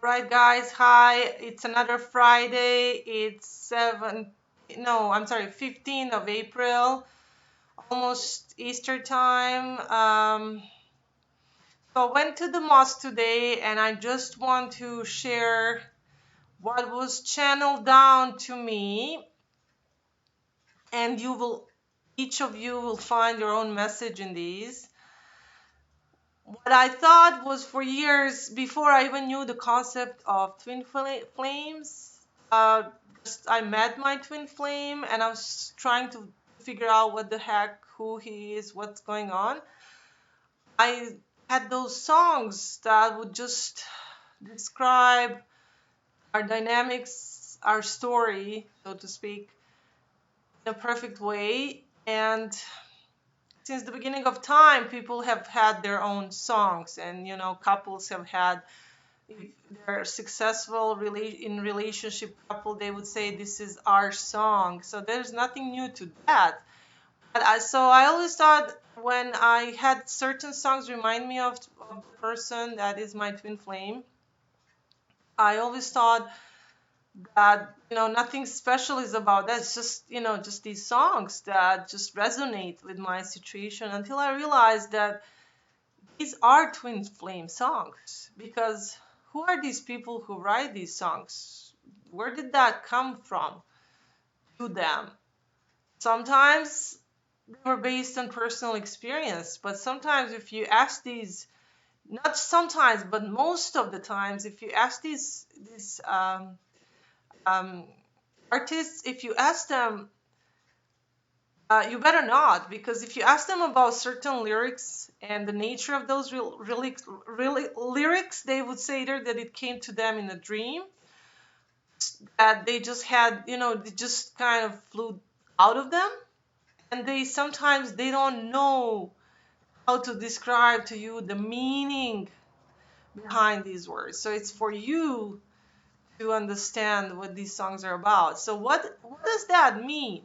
Right, guys. Hi. It's another Friday. It's 7, no, I'm sorry, 15th of April, almost Easter time. So I went to the mosque today and I just want to share what was channeled down to me, and each of you will find your own message in these. What I thought was for years before I even knew the concept of flames. I met my twin flame and I was trying to figure out what the heck, who he is, what's going on. I had those songs that would just describe our dynamics, our story, so to speak, in a perfect way. And since the beginning of time, people have had their own songs, and couples have had, if they're successful in relationship couple, they would say this is our song. So there's nothing new to that. But I always thought when I had certain songs remind me of the person that is my twin flame, I always thought that nothing special is about that. It's just these songs that just resonate with my situation, until I realized that these are twin flame songs. Because who are these people who write these songs? Where did that come from to them? Sometimes they were based on personal experience, but sometimes if you ask these, not sometimes, but most of the times, if you ask these um, artists, if you ask them, you better not, because if you ask them about certain lyrics and the nature of those really lyrics, they would say either that it came to them in a dream, that they just had, they just kind of flew out of them, and they don't know how to describe to you the meaning behind these words. So it's for you to understand what these songs are about. So what does that mean?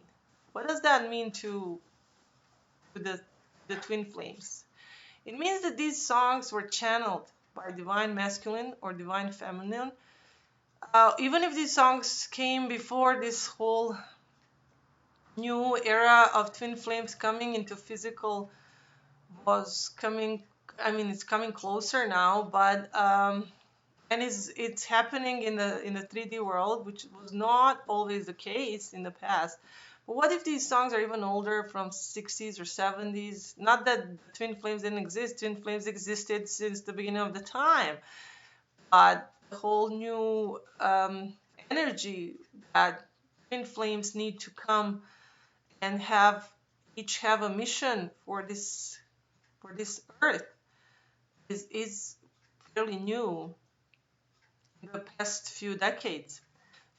What does that mean to the twin flames? It means that these songs were channeled by divine masculine or divine feminine. Even if these songs came before this whole new era of twin flames coming into physical was coming, I mean, it's coming closer now, but and it's happening in the 3D world, which was not always the case in the past. But what if these songs are even older, from 60s or 70s? Not that twin flames didn't exist. Twin flames existed since the beginning of the time, but the whole new energy that twin flames need to come and each have a mission for this earth is fairly new in the past few decades.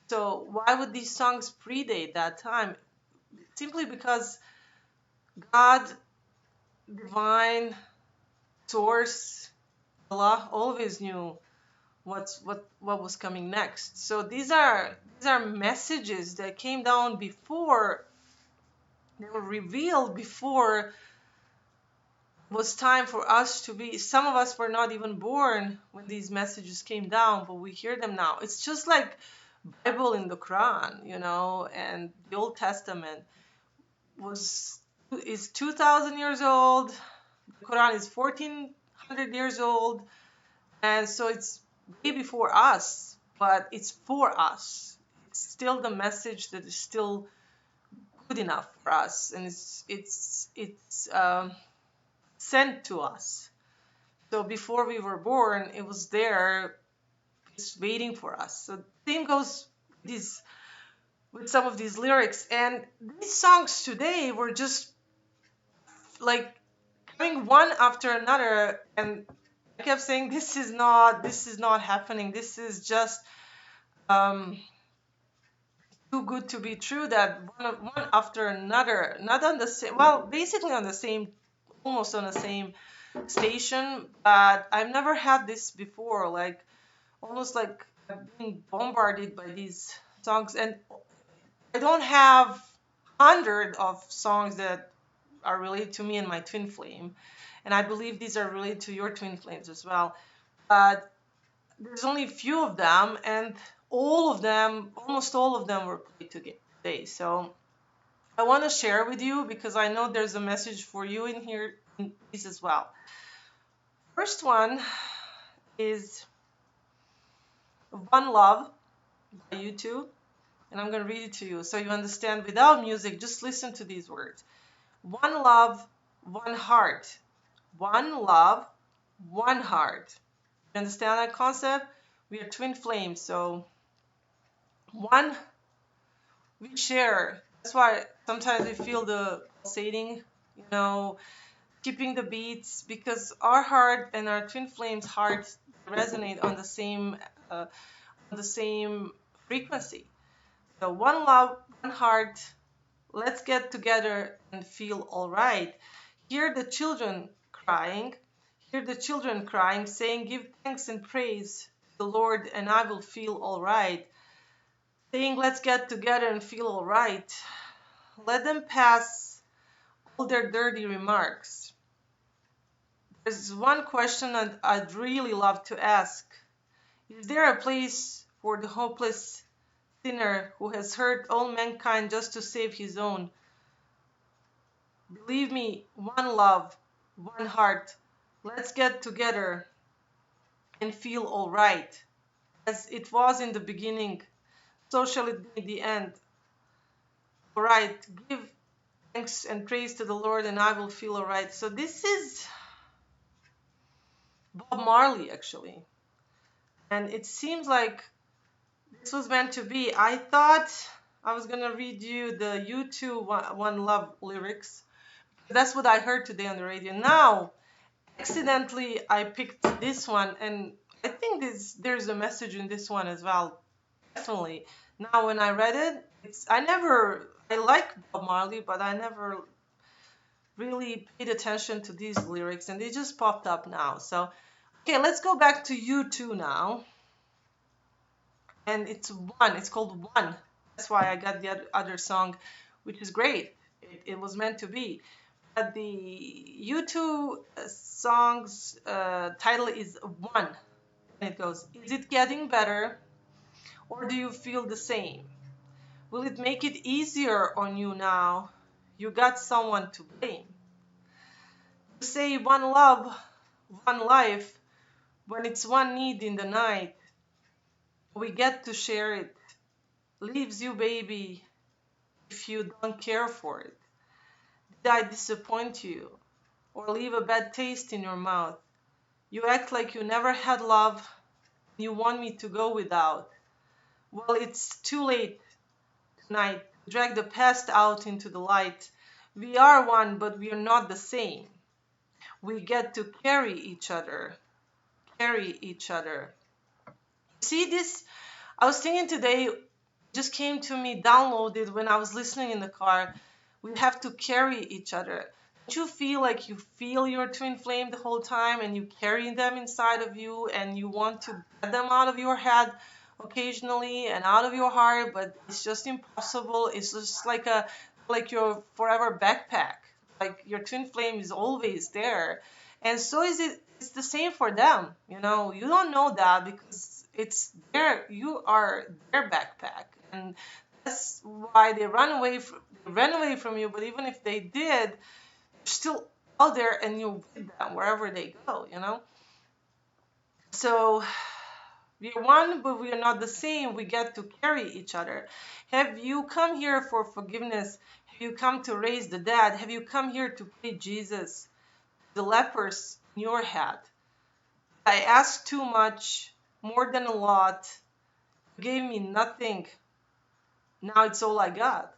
So why would these songs predate that time? Simply because God, divine source, Allah always knew what was coming next. So these are messages that came down before they were revealed, before it was time for us to be. Some of us were not even born when these messages came down, but we hear them now. It's just like Bible in the Quran, and the Old Testament was is 2,000 years old. The Quran is 1,400 years old, and so it's way before us, but it's for us. It's still the message that is still good enough for us, and it's sent to us. So before we were born, it was there, it's waiting for us. So the same goes these with some of these lyrics, and these songs today were just like coming one after another, and I kept saying this is not happening. This is just um too good to be true, that one after another, not on the same, well, basically on the same, almost on the same station, but I've never had this before, like almost like I've been bombarded by these songs. And I don't have hundred of songs that are related to me and my twin flame, and I believe these are related to your twin flames as well. But there's only a few of them, and all of them, almost all of them, were played today. So I want to share with you because I know there's a message for you in here in these as well. First one is One Love by U2, and I'm going to read it to you so you understand without music. Just listen to these words. One love, one heart. One love, one heart. You understand that concept? We are twin flames, so one we share. That's why sometimes we feel the pulsating, you know, keeping the beats, because our heart and our twin flames heart resonate uh, on the same frequency. So one love, one heart. Let's get together and feel all right. Hear the children crying. Hear the children crying, saying, "Give thanks and praise to the Lord, and I will feel all right." Saying, "Let's get together and feel all right." Let them pass all their dirty remarks. There's one question I'd really love to ask. Is there a place for the hopeless sinner who has hurt all mankind just to save his own? Believe me, one love, one heart. Let's get together and feel all right. As it was in the beginning, so shall it be in the end. All right, give thanks and praise to the Lord, and I will feel all right. So this is Bob Marley, actually. And it seems like this was meant to be. I thought I was going to read you the U2 One Love lyrics. That's what I heard today on the radio. Now, accidentally, I picked this one, and I think there's a message in this one as well. Definitely. Now, when I read it, I like Bob Marley, but I never really paid attention to these lyrics, and they just popped up now. So, okay, let's go back to U2 now. And it's called One. That's why I got the other song, which is great. It was meant to be. But the U2 song's title is One. And it goes, "Is it getting better, or do you feel the same? Will it make it easier on you now? You got someone to blame. You say one love, one life, when it's one need in the night. We get to share it. Leaves you, baby, if you don't care for it. Did I disappoint you, or leave a bad taste in your mouth? You act like you never had love, and you want me to go without. Well, it's too late tonight to drag the past out into the light. We are one, but we are not the same. We get to carry each other. See this? I was thinking today, just came to me downloaded when I was listening in the car. We have to carry each other. Don't you feel like you feel your twin flame the whole time and you carry them inside of you and you want to get them out of your head occasionally and out of your heart, but it's just impossible. It's just like your forever backpack. Like your twin flame is always there. And so is it it's the same for them. You don't know that because it's you are their backpack. And that's why they ran away from you, but even if they did, you're still out there and you're with them wherever they go. So we are one, but we are not the same. We get to carry each other. Have you come here for forgiveness? Have you come to raise the dead? Have you come here to pray Jesus, the lepers in your head? I asked too much, more than a lot. You gave me nothing. Now it's all I got.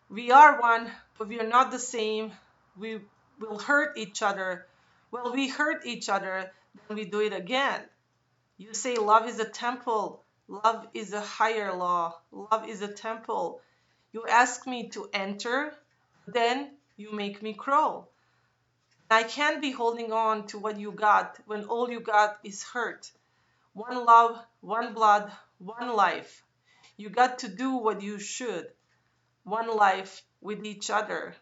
We are one, but we are not the same. We will hurt each other. Well, we hurt each other, then we do it again. You say love is a temple. Love is a higher law. Love is a temple. You ask me to enter, then you make me crawl. I can't be holding on to what you got when all you got is hurt. One love, one blood, one life. You got to do what you should. One life with each other.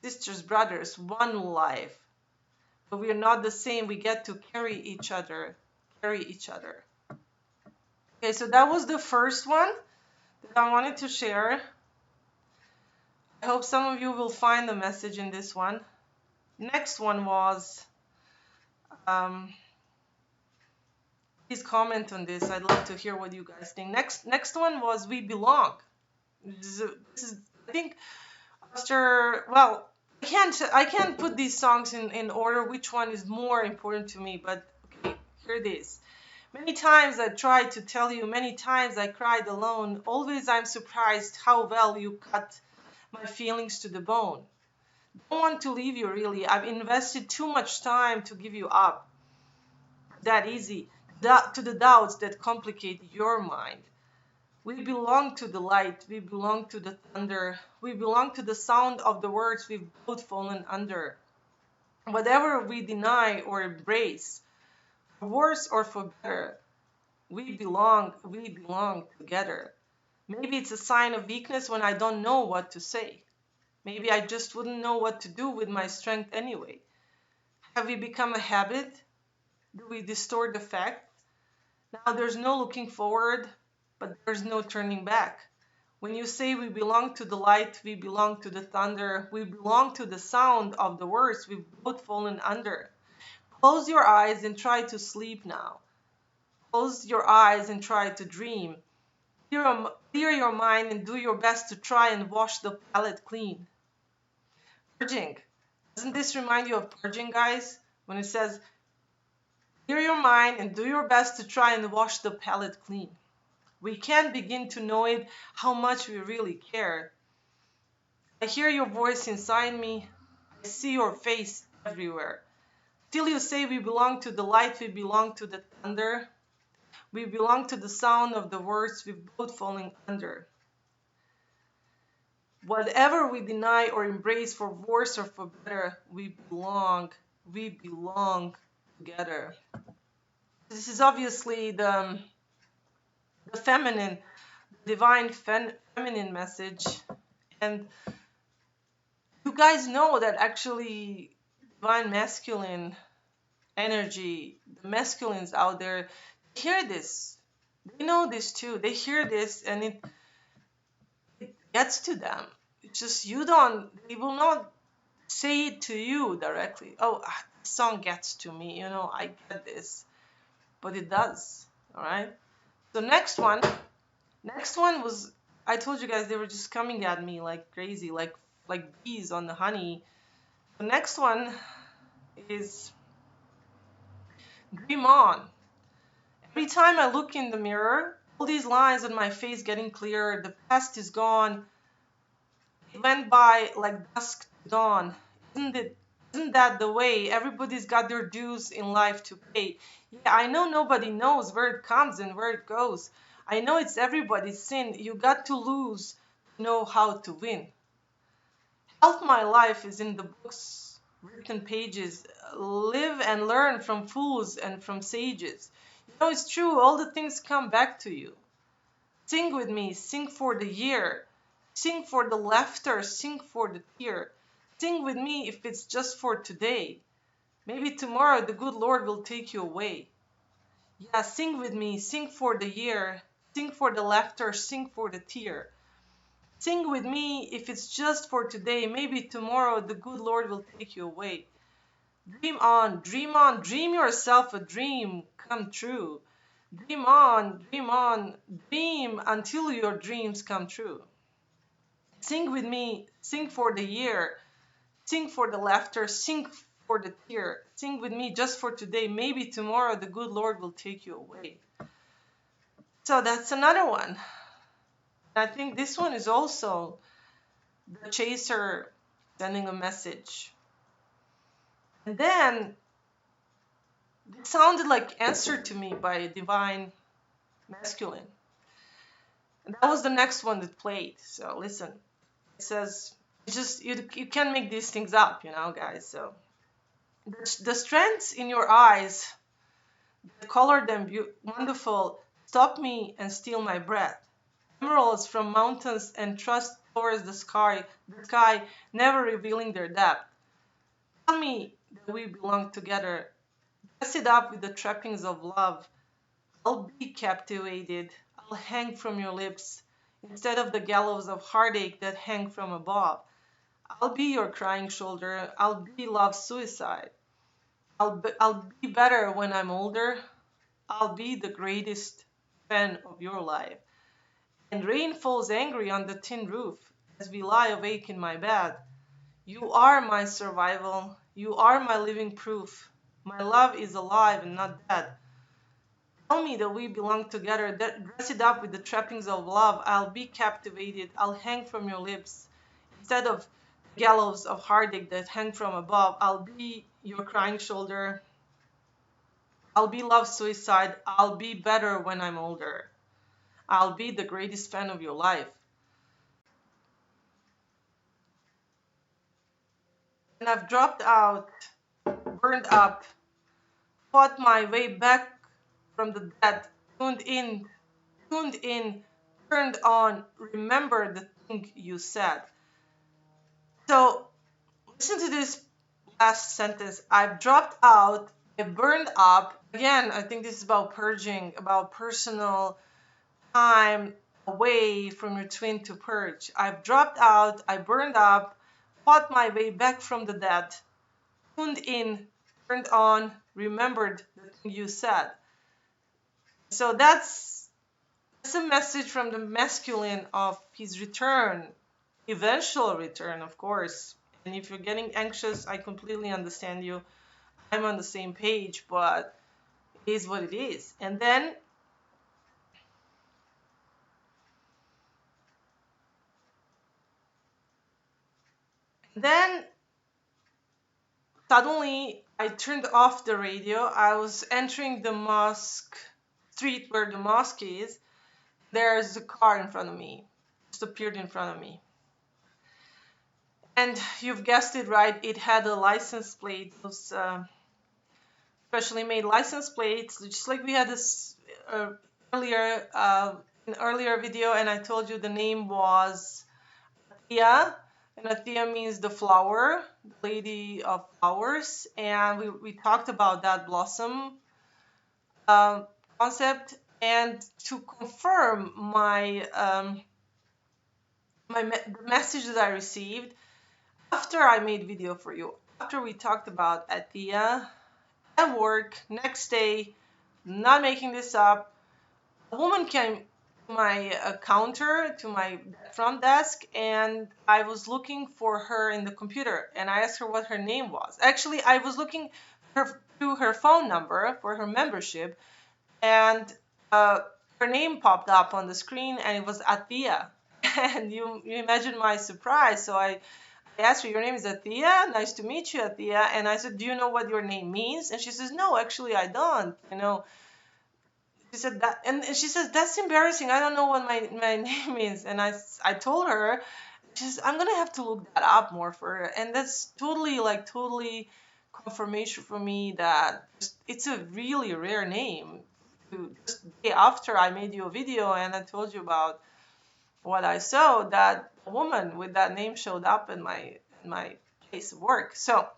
Sisters, brothers, one life. But we are not the same. We get to carry each other. Carry each other. Okay, so that was the first one that I wanted to share. I hope some of you will find the message in this one. Next one was, um, please comment on this. I'd love to hear what you guys think. Next one was We Belong. I think after, well, I can't put these songs in order which one is more important to me, but okay, here it is. Many times I tried to tell you, many times I cried alone. Always I'm surprised how well you cut my feelings to the bone. Don't want to leave you really. I've invested too much time to give you up. That easy. To the doubts that complicate your mind. We belong to the light. We belong to the thunder. We belong to the sound of the words we've both fallen under. Whatever we deny or embrace, for worse or for better, we belong together. Maybe it's a sign of weakness when I don't know what to say. Maybe I just wouldn't know what to do with my strength anyway. Have we become a habit? Do we distort the fact? Now there's no looking forward, but there's no turning back. When you say we belong to the light, we belong to the thunder, we belong to the sound of the words we've both fallen under. Close your eyes and try to sleep now. Close your eyes and try to dream. Clear your mind and do your best to try and wash the palate clean. Purging. Doesn't this remind you of purging, guys? When it says, clear your mind and do your best to try and wash the palate clean. We can't begin to know it how much we really care. I hear your voice inside me. I see your face everywhere. Till you say we belong to the light, we belong to the thunder. We belong to the sound of the words we've both fallen under. Whatever we deny or embrace for worse or for better, we belong. We belong together. This is obviously the feminine, divine feminine message. And you guys know that actually divine masculine energy, the masculines out there, they hear this. They know this too. They hear this and it gets to them. It's just you don't, they will not say it to you directly. Oh, this song gets to me, I get this. But it does. All right. So next one was, I told you guys they were just coming at me like crazy, like bees on the honey. The next one is Dream On. Every time I look in the mirror, all these lines on my face getting clearer. The past is gone. It went by like dusk to dawn. Isn't it? Isn't that the way? Everybody's got their dues in life to pay. Yeah, I know nobody knows where it comes and where it goes. I know it's everybody's sin. You got to lose to know how to win. Half my life is in the books, written pages. Live and learn from fools and from sages. It's true, all the things come back to you. Sing with me, sing for the year. Sing for the laughter, sing for the tear. Sing with me if it's just for today. Maybe tomorrow the good Lord will take you away. Yeah, sing with me, sing for the year. Sing for the laughter, sing for the tear. Sing with me if it's just for today. Maybe tomorrow the good Lord will take you away. Dream on, dream on, dream yourself a dream come true. Dream on, dream until your dreams come true. Sing with me, sing for the year, sing for the laughter, sing for the tear. Sing with me just for today. Maybe tomorrow the good Lord will take you away. So that's another one. I think this one is also the chaser sending a message. And then it sounded like answered to me by a divine masculine. And that was the next one that played. So listen, it says, it's just, you can't make these things up, guys. So the strengths in your eyes, the color them wonderful, stop me and steal my breath. Emeralds from mountains and trust towards the sky, never revealing their depth. Tell me that we belong together. Dress it up with the trappings of love. I'll be captivated. I'll hang from your lips instead of the gallows of heartache that hang from above. I'll be your crying shoulder. I'll be love's suicide. I'll be better when I'm older. I'll be the greatest fan of your life. And rain falls angry on the tin roof as we lie awake in my bed. You are my survival. You are my living proof. My love is alive and not dead. Tell me that we belong together. Dress it up with the trappings of love. I'll be captivated. I'll hang from your lips. Instead of gallows of heartache that hang from above, I'll be your crying shoulder. I'll be love's suicide. I'll be better when I'm older. I'll be the greatest fan of your life. And I've dropped out, burned up, fought my way back from the dead, tuned in, turned on, remember the thing you said. So listen to this last sentence. I've dropped out, I burned up. Again, I think this is about purging, about personal time away from your twin to purge. I've dropped out, I burned up, fought my way back from the dead, tuned in, turned on, remembered the thing you said. So that's a message from the masculine of his return, eventual return, of course. And if you're getting anxious, I completely understand you. I'm on the same page, but it is what it is. And then suddenly I turned off the radio. I was entering the mosque street where the mosque is. There's a car in front of me, just appeared in front of me. And you've guessed it right, it had a license plate, those specially made license plates, just like we had this uh, earlier, an earlier video, and I told you the name was Athea, and Athea means the flower, the lady of flowers, and we talked about that blossom uh, concept. And to confirm the message that I received after I made video for you, after we talked about Athea at work, next day, not making this up, a woman came to my counter, to my front desk, and I was looking for her in the computer, and I asked her what her name was. Actually, I was looking through her phone number for her membership, and uh, her name popped up on the screen, and it was Athea. And you imagine my surprise. So I asked her, your name is Athea? Nice to meet you, Athea. And I said, do you know what your name means? And she says, no, actually, I don't. She said that, and she says, that's embarrassing. I don't know what my name means. And I told her, she says, I'm going to have to look that up more for her. And that's totally confirmation for me that it's a really rare name. Just the day after I made you a video and I told you about what I saw, that a woman with that name showed up in my place of work. So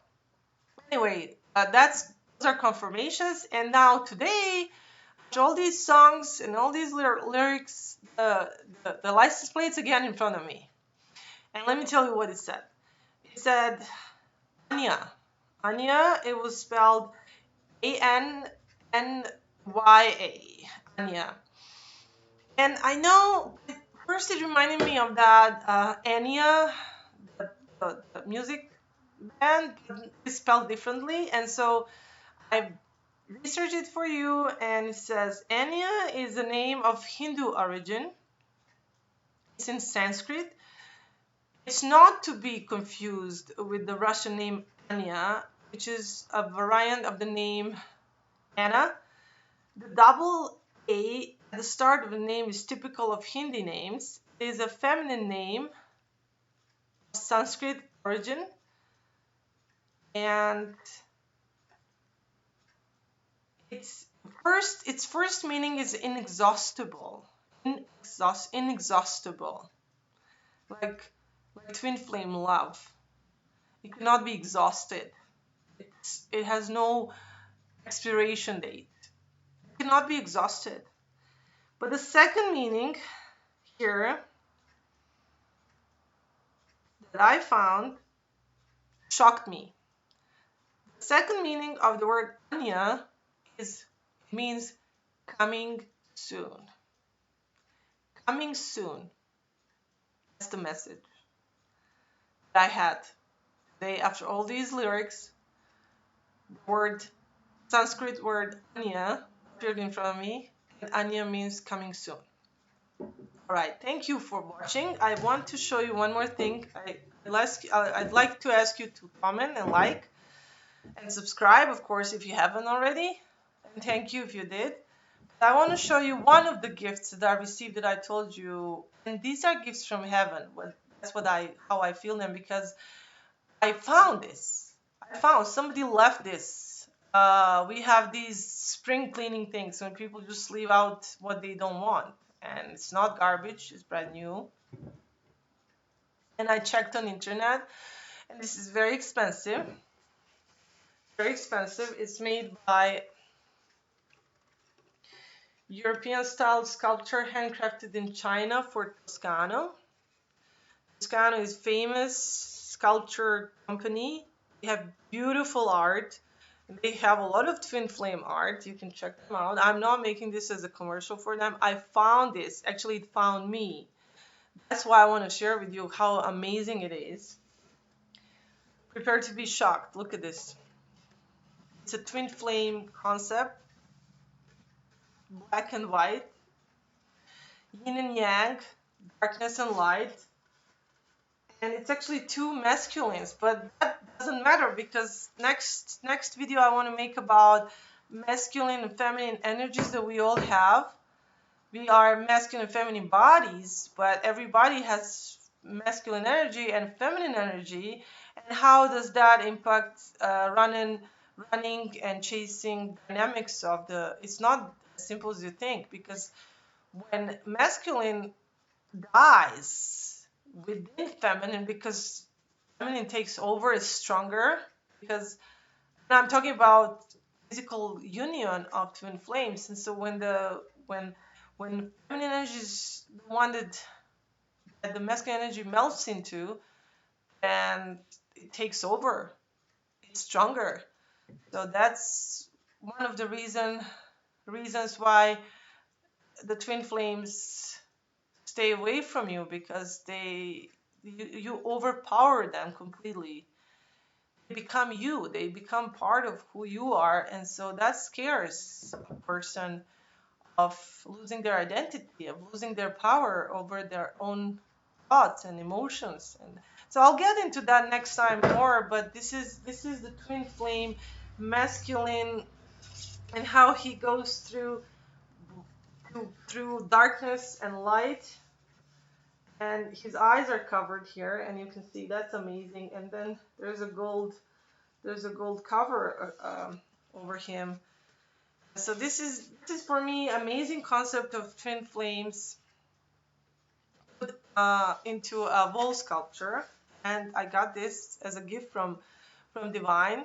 anyway, those are confirmations. And now today, after all these songs and all these lyrics, the license plate's again in front of me. And let me tell you what it said. It said Anya. Anya, it was spelled Annnya. Anya. And I know first it reminded me of that Enya, the music band, but it's spelled differently. And so I researched it for you, and it says Enya is a name of Hindu origin. It's in Sanskrit. It's not to be confused with the Russian name Anya, which is a variant of the name Anna. The double A at the start of the name is typical of Hindi names. It is a feminine name of Sanskrit origin, and its first meaning is inexhaustible. Inexhaustible. Like twin flame love. It cannot be exhausted. It has no expiration date. cannot be exhausted. But the second meaning here that I found shocked me. The second meaning of the word Anya is it means coming soon. Coming soon. That's the message that I had today after all these lyrics. The word Sanskrit word Anya appeared in front of me, and Anya means coming soon. All right, thank you for watching. I want to show you one more thing. I'd like to ask you to comment and like and subscribe, of course, if you haven't already. And thank you if you did. I want to show you one of the gifts that I received that I told you. And these are gifts from heaven. That's how I feel them, because I found this. I found somebody left this. We have these spring cleaning things when people just leave out what they don't want. And it's not garbage, it's brand new. And I checked on internet, and this is very expensive. Very expensive. It's made by European style sculpture, handcrafted in China for Toscano. Toscano is famous sculpture company. They have beautiful art. They have a lot of twin flame art. You can check them out. I'm not making this as a commercial for them. I found this. Actually, it found me. That's why I want to share with you how amazing it is. Prepare to be shocked. Look at this. It's a twin flame concept, black and white, yin and yang, darkness and light. And it's actually two masculines, but that doesn't matter, because next video I want to make about masculine and feminine energies that we all have. We are masculine and feminine bodies, but everybody has masculine energy and feminine energy, and how does that impact running and chasing dynamics of the. It's not as simple as you think, because when masculine dies within feminine, because feminine takes over, is stronger, because I'm talking about physical union of twin flames. And so when feminine energy is the one that the masculine energy melts into, and it takes over, it's stronger. So that's one of the reasons why the twin flames stay away from you, because you overpower them completely. They become you. They become part of who you are, and so that scares a person of losing their identity, of losing their power over their own thoughts and emotions. And so I'll get into that next time more. But this is the twin flame masculine, and how he goes through darkness and light. And his eyes are covered here, and you can see that's amazing. And then there's a gold cover over him. So this is for me amazing concept of twin flames put into a wall sculpture. And I got this as a gift from divine,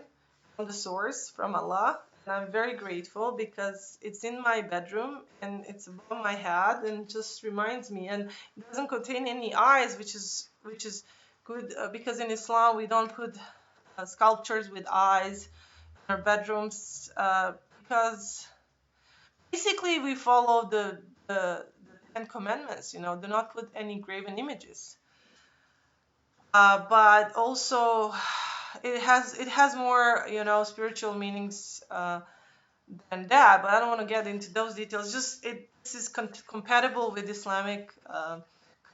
from the source, from Allah. And I'm very grateful, because it's in my bedroom and it's above my head, and just reminds me. And it doesn't contain any eyes, which is good, because in Islam we don't put sculptures with eyes in our bedrooms, because basically we follow the 10 commandments. Do not put any graven images. But also it has more spiritual meanings than that, but I don't want to get into those details. Just this is compatible with Islamic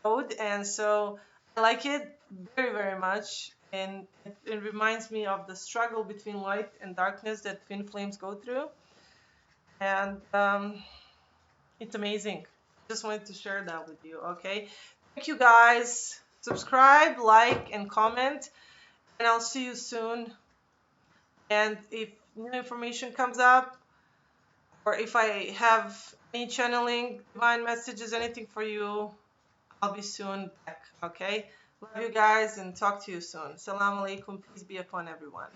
code, and so I like it very, very much. And it reminds me of the struggle between light and darkness that twin flames go through. And it's amazing. Just wanted to share that with you. Okay, thank you guys. Subscribe, like, and comment, and I'll see you soon. And if new information comes up, or if I have any channeling, divine messages, anything for you, I'll be soon back. Okay, love you guys, and talk to you soon. Assalamu alaikum. Peace be upon everyone.